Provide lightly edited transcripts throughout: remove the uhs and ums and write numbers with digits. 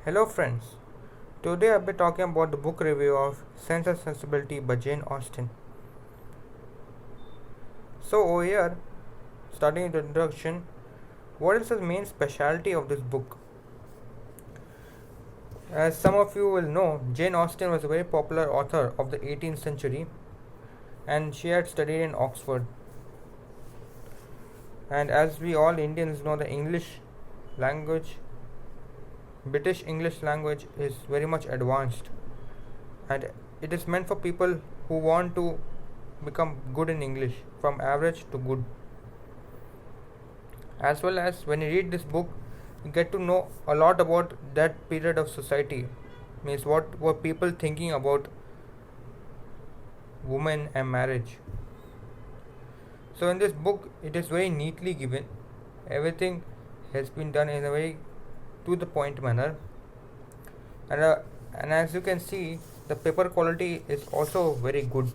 Hello friends, today I'll be talking about the book review of Sense and Sensibility by Jane Austen. So over here, starting with the introduction, what is the main specialty of this book? As some of you will know, Jane Austen was a very popular author of the 18th century and she had studied in Oxford. And as we all Indians know, the English language, British English language is very much advanced and it is meant for people who want to become good in English, from average to good. As well as when you read this book, you get to know a lot about that period of society. Means what were people thinking about women and marriage. So in this book, it is very neatly given. Everything has been done in a very to the point manner, and uh, and as you can see, the paper quality is also very good.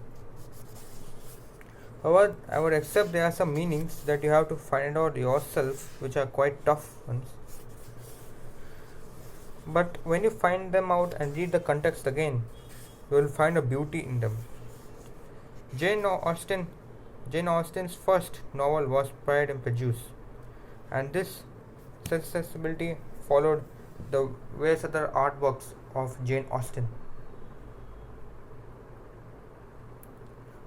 However, I would accept there are some meanings that you have to find out yourself, which are quite tough ones. But when you find them out and read the context again, you will find a beauty in them. Jane Austen, Jane Austen's first novel was Pride and Prejudice, and this sensibility followed the various other artworks of Jane Austen.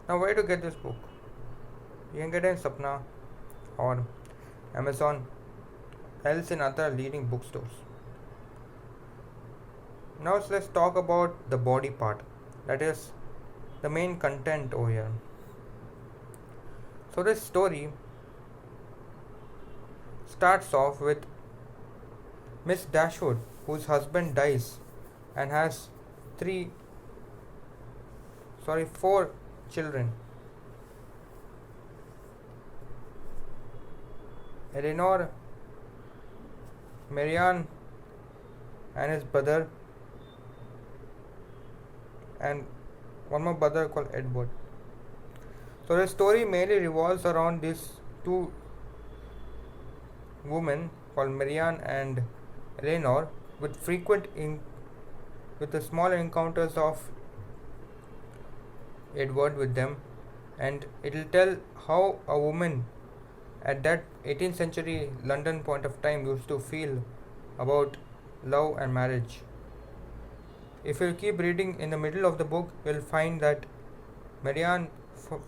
Now, where to get this book? You can get it in Sapna or Amazon, else in other leading bookstores. Now, let's talk about the body part, that is the main content over here. So, this story starts off with Miss Dashwood, whose husband dies and has four children. Eleanor, Marianne, and his brother, and one more brother called Edward. So the story mainly revolves around these two women called Marianne and Eleanor, with with the small encounters of Edward with them, and it will tell how a woman at that 18th century London point of time used to feel about love and marriage. If you keep reading in the middle of the book, you will find that Marianne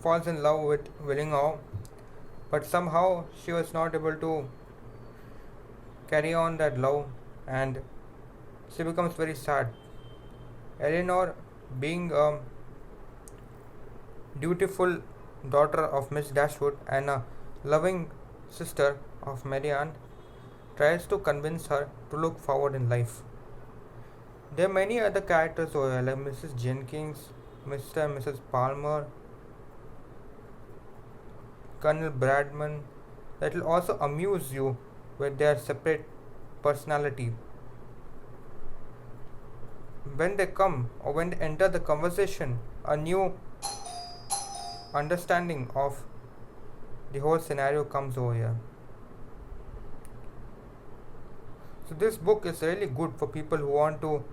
falls in love with Willingham, but somehow she was not able to carry on that love and she becomes very sad. Eleanor, being a dutiful daughter of Miss Dashwood and a loving sister of Marianne, tries to convince her to look forward in life. There are many other characters over here, like Mrs. Jenkins, Mr. and Mrs. Palmer, Colonel Bradman, that will also amuse you with their separate personality. When they come or when they enter the conversation, a new understanding of the whole scenario comes over here. So this book is really good for people who want to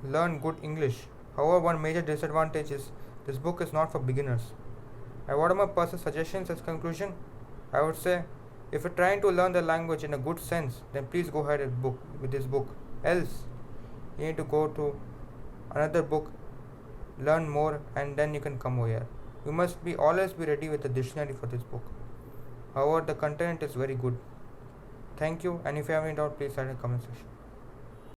learn good English. However, one major disadvantage is this book is not for beginners. And what are my personal suggestions as conclusion? I would say, if you're trying to learn the language in a good sense, then please go ahead with this book. Else, you need to go to another book, learn more, and then you can come over here. You must be always be ready with a dictionary for this book. However, the content is very good. Thank you, and if you have any doubt, please write in the comment section.